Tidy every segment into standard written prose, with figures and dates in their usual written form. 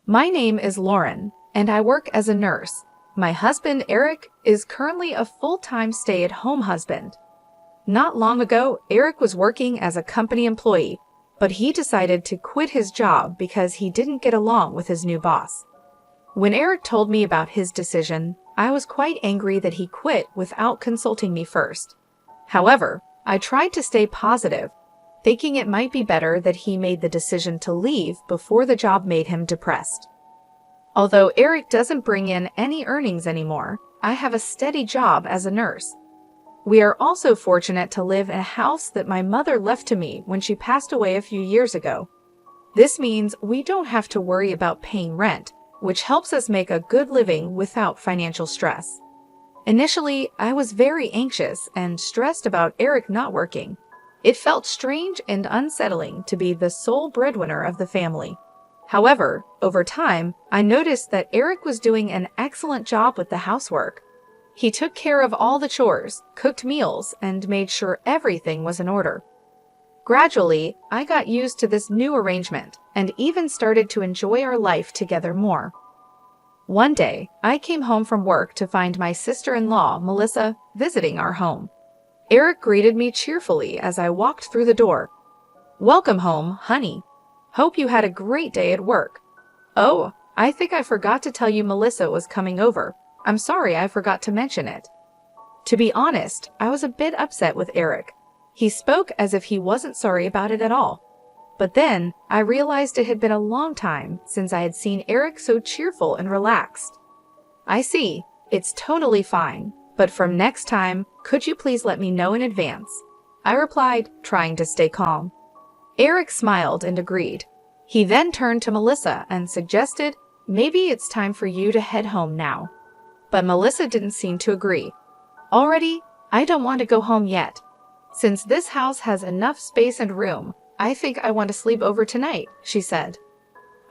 My name is Lauren, and I work as a nurse. My husband, Eric, is currently a full-time stay-at-home husband. Not long ago, Eric was working as a company employee, but he decided to quit his job because he didn't get along with his new boss. When Eric told me about his decision, I was quite angry that he quit without consulting me first. However, I tried to stay positive, thinking it might be better that he made the decision to leave before the job made him depressed. Although Eric doesn't bring in any earnings anymore, I have a steady job as a nurse. We are also fortunate to live in a house that my mother left to me when she passed away a few years ago. This means we don't have to worry about paying rent, which helps us make a good living without financial stress. Initially, I was very anxious and stressed about Eric not working. It felt strange and unsettling to be the sole breadwinner of the family. However, over time, I noticed that Eric was doing an excellent job with the housework. He took care of all the chores, cooked meals, and made sure everything was in order. Gradually, I got used to this new arrangement and even started to enjoy our life together more. One day, I came home from work to find my sister-in-law, Melissa, visiting our home. Eric greeted me cheerfully as I walked through the door. "Welcome home, honey. Hope you had a great day at work." "Oh, I think I forgot to tell you Melissa was coming over. I'm sorry I forgot to mention it." To be honest, I was a bit upset with Eric. He spoke as if he wasn't sorry about it at all. But then, I realized it had been a long time since I had seen Eric so cheerful and relaxed. "I see. It's totally fine. But from next time, could you please let me know in advance?" I replied, trying to stay calm. Eric smiled and agreed. He then turned to Melissa and suggested, "Maybe it's time for you to head home now." But Melissa didn't seem to agree. "Already? I don't want to go home yet. Since this house has enough space and room, I think I want to sleep over tonight," she said.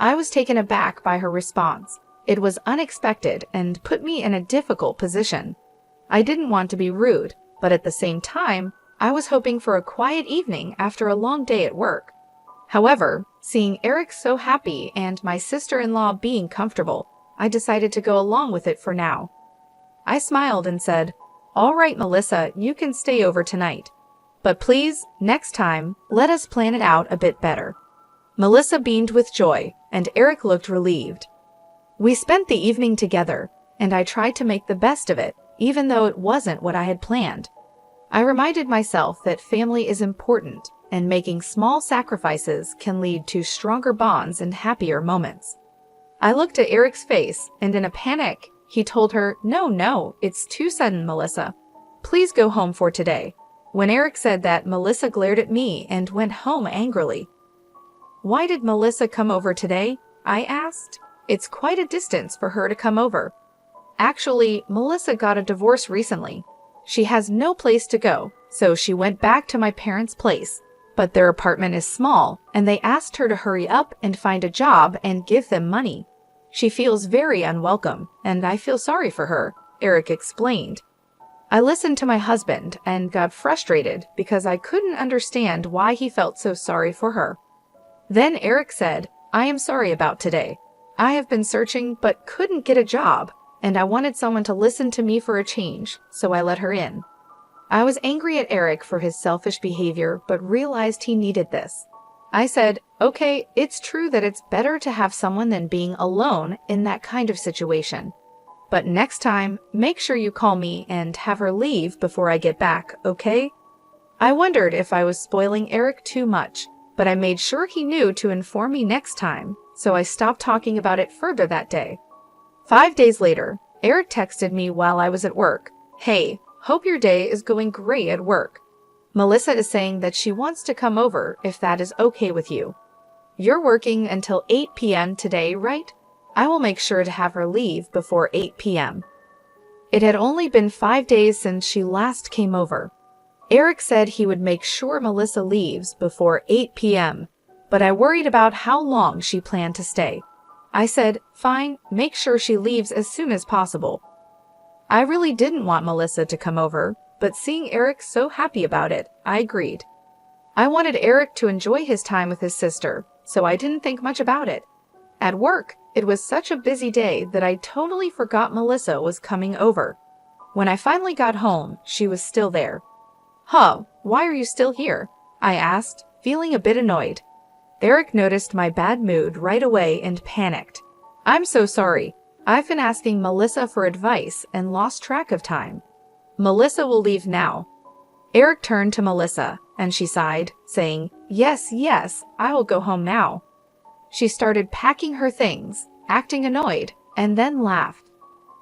I was taken aback by her response. It was unexpected and put me in a difficult position. I didn't want to be rude, but at the same time, I was hoping for a quiet evening after a long day at work. However, seeing Eric so happy and my sister-in-law being comfortable, I decided to go along with it for now. I smiled and said, "All right, Melissa, you can stay over tonight. But please, next time, let us plan it out a bit better." Melissa beamed with joy, and Eric looked relieved. We spent the evening together, and I tried to make the best of it, even though it wasn't what I had planned. I reminded myself that family is important, and making small sacrifices can lead to stronger bonds and happier moments. I looked at Eric's face, and in a panic, he told her, No, it's too sudden, Melissa. Please go home for today." When Eric said that, Melissa glared at me and went home angrily. "Why did Melissa come over today?" I asked. "It's quite a distance for her to come over." "Actually, Melissa got a divorce recently. She has no place to go, so she went back to my parents' place. But their apartment is small, and they asked her to hurry up and find a job and give them money. She feels very unwelcome, and I feel sorry for her," Eric explained. I listened to my husband and got frustrated because I couldn't understand why he felt so sorry for her. Then Eric said, "I am sorry about today. I have been searching but couldn't get a job, and I wanted someone to listen to me for a change, so I let her in." I was angry at Eric for his selfish behavior but realized he needed this. I said, "Okay, it's true that it's better to have someone than being alone in that kind of situation. But next time, make sure you call me and have her leave before I get back, okay?" I wondered if I was spoiling Eric too much, but I made sure he knew to inform me next time, so I stopped talking about it further that day. 5 days later, Eric texted me while I was at work. "Hey, hope your day is going great at work. Melissa is saying that she wants to come over if that is okay with you. You're working until 8 p.m. today, right? I will make sure to have her leave before 8 p.m. It had only been 5 days since she last came over. Eric said he would make sure Melissa leaves before 8 p.m., but I worried about how long she planned to stay. I said, "Fine, make sure she leaves as soon as possible." I really didn't want Melissa to come over, but seeing Eric so happy about it, I agreed. I wanted Eric to enjoy his time with his sister, so I didn't think much about it. At work, it was such a busy day that I totally forgot Melissa was coming over. When I finally got home, she was still there. "Huh, why are you still here?" I asked, feeling a bit annoyed. Eric noticed my bad mood right away and panicked. "I'm so sorry. I've been asking Melissa for advice and lost track of time. Melissa will leave now." Eric turned to Melissa, and she sighed, saying, Yes, I will go home now." She started packing her things, acting annoyed, and then laughed.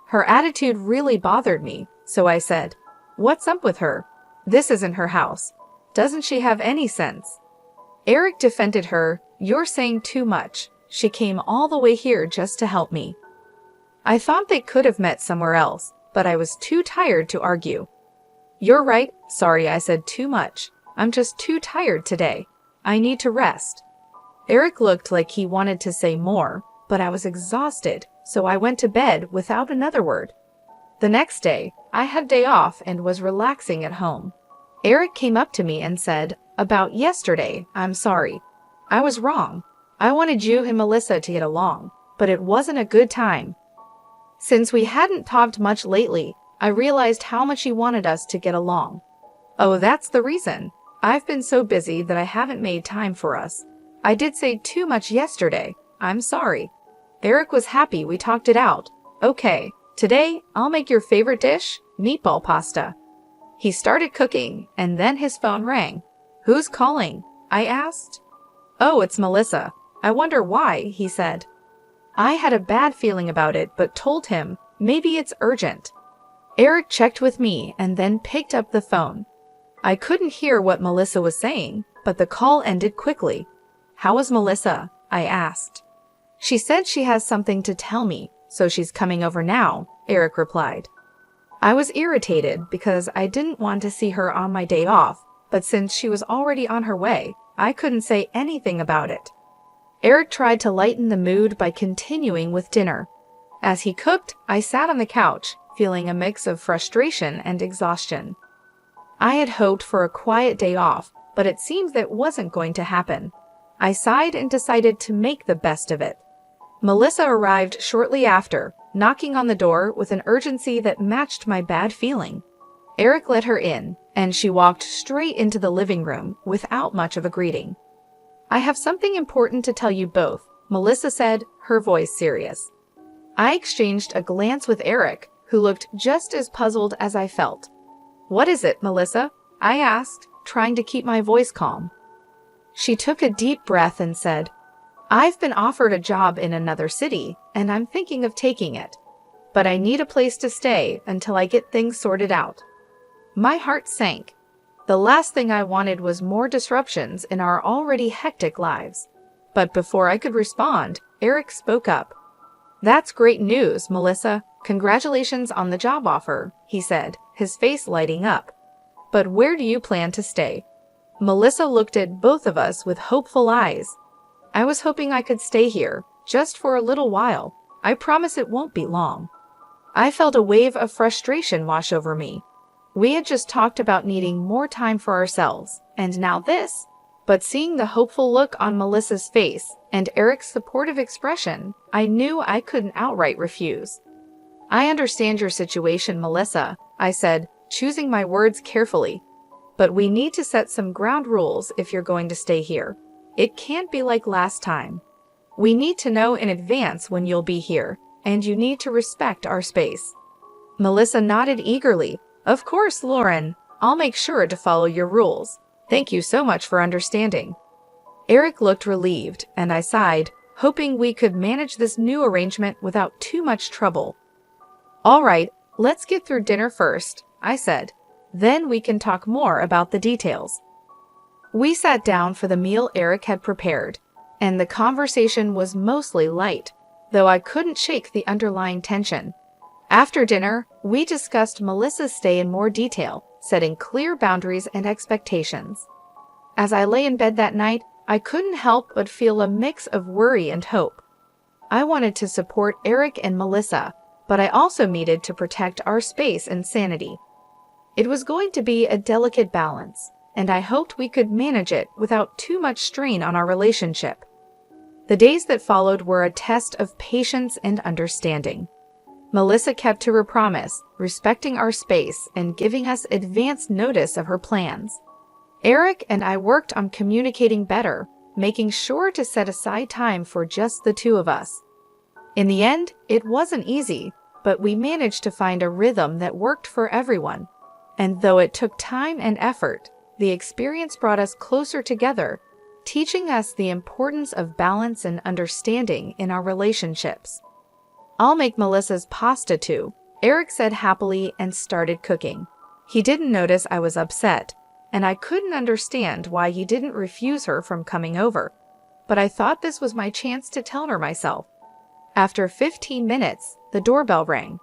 Her attitude really bothered me, so I said, "What's up with her? This isn't her house. Doesn't she have any sense?" Eric defended her. "You're saying too much. She came all the way here just to help me." I thought they could have met somewhere else, but I was too tired to argue. "You're right. Sorry I said too much. I'm just too tired today. I need to rest." Eric looked like he wanted to say more, but I was exhausted, so I went to bed without another word. The next day, I had day off and was relaxing at home. Eric came up to me and said, "About yesterday, I'm sorry. I was wrong. I wanted you and Melissa to get along, but it wasn't a good time." Since we hadn't talked much lately, I realized how much he wanted us to get along. "Oh, that's the reason. I've been so busy that I haven't made time for us. I did say too much yesterday. I'm sorry." Eric was happy we talked it out. "Okay, today I'll make your favorite dish, meatball pasta." He started cooking, and then his phone rang. "Who's calling?" I asked. "Oh, it's Melissa. I wonder why," he said. I had a bad feeling about it, but told him, maybe it's urgent. Eric checked with me and then picked up the phone. I couldn't hear what Melissa was saying, but the call ended quickly. "How is Melissa?" I asked. "She said she has something to tell me, so she's coming over now," Eric replied. I was irritated because I didn't want to see her on my day off, but since she was already on her way, I couldn't say anything about it. Eric tried to lighten the mood by continuing with dinner. As he cooked, I sat on the couch, feeling a mix of frustration and exhaustion. I had hoped for a quiet day off, but it seemed that wasn't going to happen. I sighed and decided to make the best of it. Melissa arrived shortly after, knocking on the door with an urgency that matched my bad feeling. Eric let her in, and she walked straight into the living room without much of a greeting. "I have something important to tell you both," Melissa said, her voice serious. I exchanged a glance with Eric, who looked just as puzzled as I felt. "What is it, Melissa?" I asked, trying to keep my voice calm. She took a deep breath and said, "I've been offered a job in another city, and I'm thinking of taking it. But I need a place to stay until I get things sorted out." My heart sank. The last thing I wanted was more disruptions in our already hectic lives. But before I could respond, Eric spoke up. "That's great news, Melissa. Congratulations on the job offer," he said, his face lighting up. "But where do you plan to stay?" Melissa looked at both of us with hopeful eyes. "I was hoping I could stay here, just for a little while. I promise it won't be long." I felt a wave of frustration wash over me. We had just talked about needing more time for ourselves, and now this. But seeing the hopeful look on Melissa's face and Eric's supportive expression, I knew I couldn't outright refuse. "I understand your situation, Melissa," I said, choosing my words carefully. "But we need to set some ground rules if you're going to stay here. It can't be like last time. We need to know in advance when you'll be here, and you need to respect our space." Melissa nodded eagerly. "Of course, Lauren. I'll make sure to follow your rules. Thank you so much for understanding." Eric looked relieved, and I sighed, hoping we could manage this new arrangement without too much trouble. "All right, let's get through dinner first," I said. "Then we can talk more about the details." We sat down for the meal Eric had prepared, and the conversation was mostly light, though I couldn't shake the underlying tension. After dinner, we discussed Melissa's stay in more detail, setting clear boundaries and expectations. As I lay in bed that night, I couldn't help but feel a mix of worry and hope. I wanted to support Eric and Melissa, but I also needed to protect our space and sanity. It was going to be a delicate balance, and I hoped we could manage it without too much strain on our relationship. The days that followed were a test of patience and understanding. Melissa kept to her promise, respecting our space and giving us advance notice of her plans. Eric and I worked on communicating better, making sure to set aside time for just the two of us. In the end, it wasn't easy, but we managed to find a rhythm that worked for everyone. And though it took time and effort, the experience brought us closer together, teaching us the importance of balance and understanding in our relationships. "I'll make Melissa's pasta too," Eric said happily and started cooking. He didn't notice I was upset, and I couldn't understand why he didn't refuse her from coming over. But I thought this was my chance to tell her myself. After 15 minutes, the doorbell rang.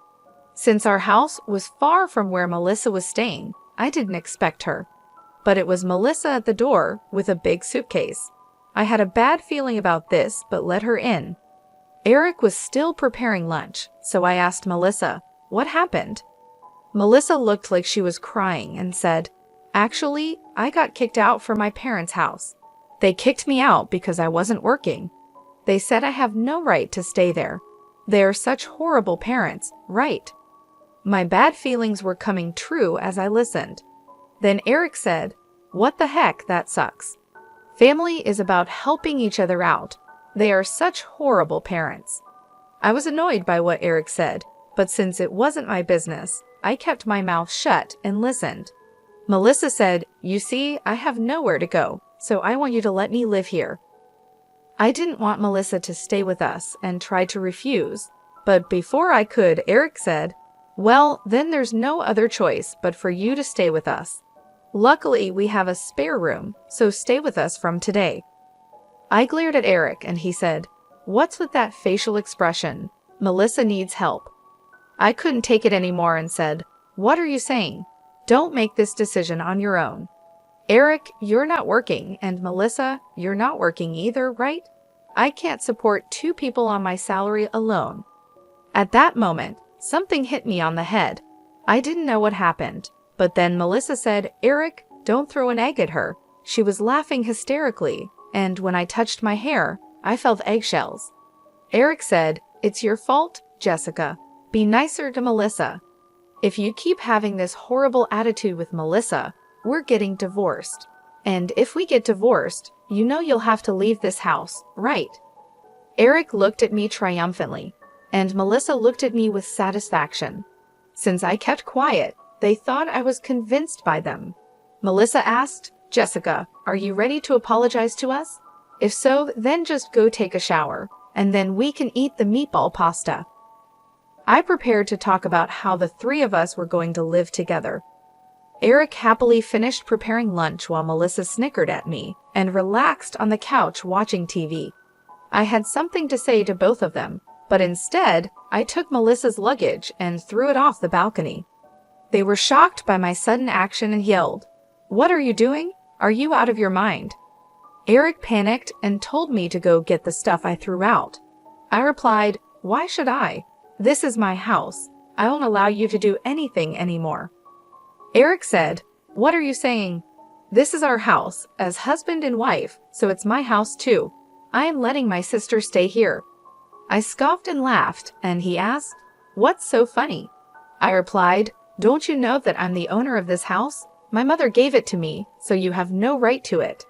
Since our house was far from where Melissa was staying, I didn't expect her. But it was Melissa at the door with a big suitcase. I had a bad feeling about this, but let her in. Eric was still preparing lunch, so I asked Melissa, "What happened?" Melissa looked like she was crying and said, "Actually, I got kicked out from my parents' house. They kicked me out because I wasn't working. They said I have no right to stay there. They are such horrible parents, right?" My bad feelings were coming true as I listened. Then Eric said, "What the heck, that sucks. Family is about helping each other out. They are such horrible parents." I was annoyed by what Eric said, but since it wasn't my business, I kept my mouth shut and listened. Melissa said, "You see, I have nowhere to go, so I want you to let me live here." I didn't want Melissa to stay with us and tried to refuse, but before I could, Eric said, "Well, then there's no other choice but for you to stay with us. Luckily, we have a spare room, so stay with us from today." I glared at Eric and he said, "What's with that facial expression? Melissa needs help." I couldn't take it anymore and said, "What are you saying? Don't make this decision on your own. Eric, you're not working, and Melissa, you're not working either, right? I can't support two people on my salary alone." At that moment, something hit me on the head. I didn't know what happened, but then Melissa said, "Eric, don't throw an egg at her." She was laughing hysterically, and when I touched my hair, I felt eggshells. Eric said, "It's your fault, Jessica. Be nicer to Melissa. If you keep having this horrible attitude with Melissa, we're getting divorced. And if we get divorced, you know you'll have to leave this house, right?" Eric looked at me triumphantly, and Melissa looked at me with satisfaction. Since I kept quiet, they thought I was convinced by them. Melissa asked, "Jessica, are you ready to apologize to us? If so, then just go take a shower, and then we can eat the meatball pasta." I prepared to talk about how the three of us were going to live together. Eric happily finished preparing lunch while Melissa snickered at me and relaxed on the couch watching TV. I had something to say to both of them, but instead, I took Melissa's luggage and threw it off the balcony. They were shocked by my sudden action and yelled, "What are you doing? Are you out of your mind?" Eric panicked and told me to go get the stuff I threw out. I replied, "Why should I? This is my house. I won't allow you to do anything anymore." Eric said, "What are you saying? This is our house, as husband and wife, so it's my house too. I am letting my sister stay here." I scoffed and laughed, and he asked, "What's so funny?" I replied, "Don't you know that I'm the owner of this house? My mother gave it to me, so you have no right to it."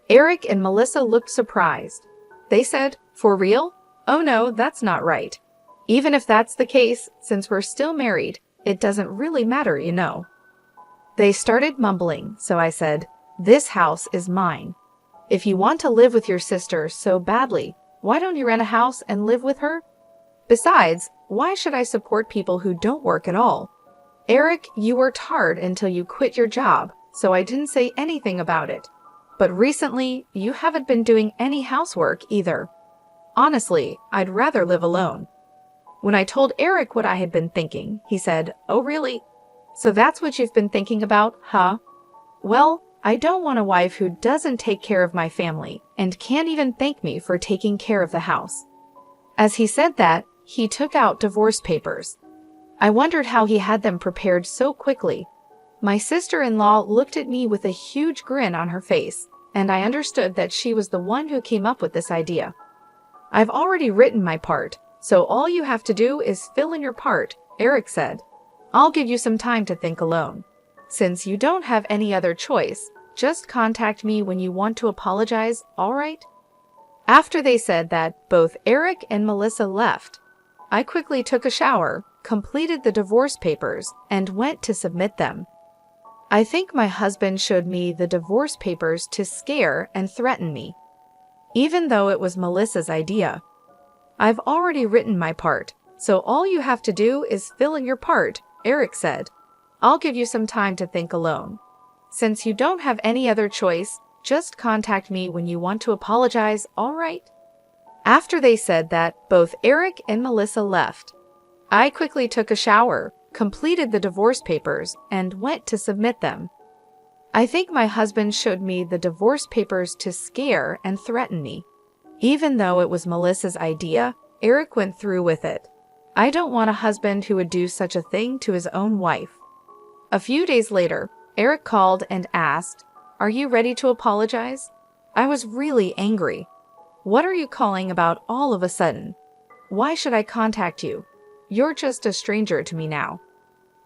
Eric and Melissa looked surprised. They said, "For real? Oh no, that's not right. Even if that's the case, since we're still married, it doesn't really matter, you know." They started mumbling, so I said, "This house is mine. If you want to live with your sister so badly, why don't you rent a house and live with her? Besides, why should I support people who don't work at all? Eric, you worked hard until you quit your job, so I didn't say anything about it. But recently, you haven't been doing any housework either. Honestly, I'd rather live alone." When I told Eric what I had been thinking, he said, "Oh really? So that's what you've been thinking about, huh? Well, I don't want a wife who doesn't take care of my family and can't even thank me for taking care of the house." As he said that, he took out divorce papers. I wondered how he had them prepared so quickly. My sister-in-law looked at me with a huge grin on her face, and I understood that she was the one who came up with this idea. I've already written my part, so all you have to do is fill in your part, Eric said. I'll give you some time to think alone. Since you don't have any other choice, just contact me when you want to apologize, all right? After they said that, both Eric and Melissa left. I quickly took a shower, completed the divorce papers, and went to submit them. I think my husband showed me the divorce papers to scare and threaten me, even though it was Melissa's idea. I've already written my part, so all you have to do is fill in your part, Eric said. I'll give you some time to think alone. Since you don't have any other choice, just contact me when you want to apologize, all right? After they said that, both Eric and Melissa left. I quickly took a shower, completed the divorce papers, and went to submit them. I think my husband showed me the divorce papers to scare and threaten me. Even though it was Melissa's idea, Eric went through with it. I don't want a husband who would do such a thing to his own wife. A few days later, Eric called and asked, "Are you ready to apologize?" I was really angry. "What are you calling about all of a sudden? Why should I contact you? You're just a stranger to me now."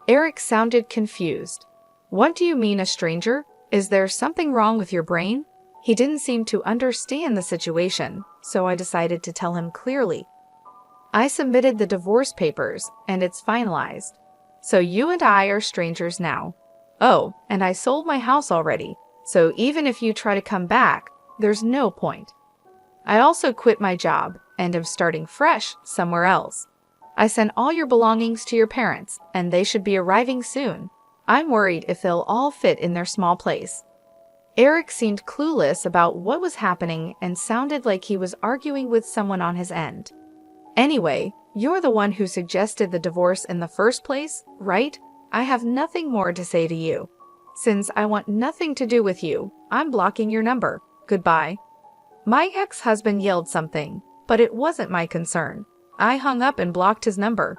Eric sounded confused. "What do you mean a stranger? Is there something wrong with your brain?" He didn't seem to understand the situation, so I decided to tell him clearly. I submitted the divorce papers, and it's finalized. So you and I are strangers now. Oh, and I sold my house already, so even if you try to come back, there's no point. I also quit my job and am starting fresh somewhere else. I sent all your belongings to your parents, and they should be arriving soon. I'm worried if they'll all fit in their small place. Eric seemed clueless about what was happening and sounded like he was arguing with someone on his end. Anyway, you're the one who suggested the divorce in the first place, right? I have nothing more to say to you. Since I want nothing to do with you, I'm blocking your number. Goodbye. My ex-husband yelled something, but it wasn't my concern. I hung up and blocked his number.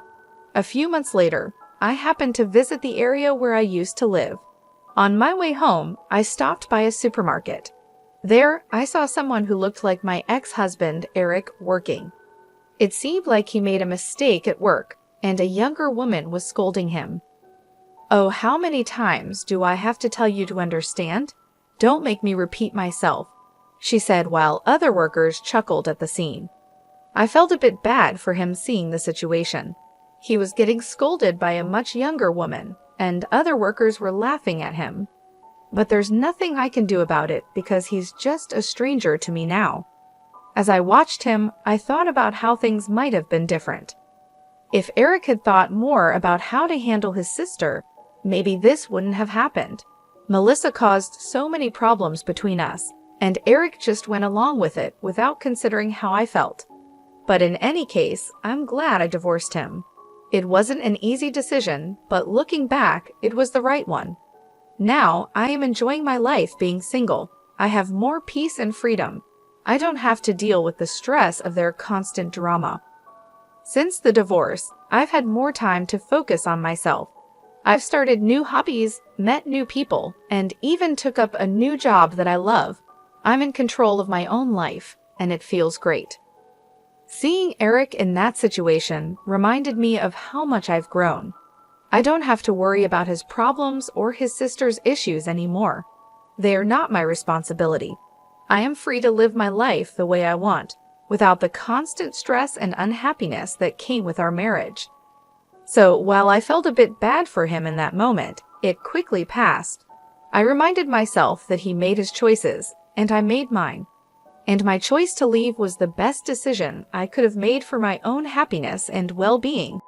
A few months later, I happened to visit the area where I used to live. On my way home, I stopped by a supermarket. There, I saw someone who looked like my ex-husband, Eric, working. It seemed like he made a mistake at work, and a younger woman was scolding him. "Oh, how many times do I have to tell you to understand? Don't make me repeat myself," she said while other workers chuckled at the scene. I felt a bit bad for him seeing the situation. He was getting scolded by a much younger woman, and other workers were laughing at him. But there's nothing I can do about it because he's just a stranger to me now. As I watched him, I thought about how things might have been different. If Eric had thought more about how to handle his sister, maybe this wouldn't have happened. Melissa caused so many problems between us, and Eric just went along with it without considering how I felt. But in any case, I'm glad I divorced him. It wasn't an easy decision, but looking back, it was the right one. Now, I am enjoying my life being single. I have more peace and freedom. I don't have to deal with the stress of their constant drama. Since the divorce, I've had more time to focus on myself. I've started new hobbies, met new people, and even took up a new job that I love. I'm in control of my own life, and it feels great. Seeing Eric in that situation reminded me of how much I've grown. I don't have to worry about his problems or his sister's issues anymore. They are not my responsibility. I am free to live my life the way I want, without the constant stress and unhappiness that came with our marriage. So while I felt a bit bad for him in that moment, it quickly passed. I reminded myself that he made his choices, and I made mine. And my choice to leave was the best decision I could have made for my own happiness and well-being.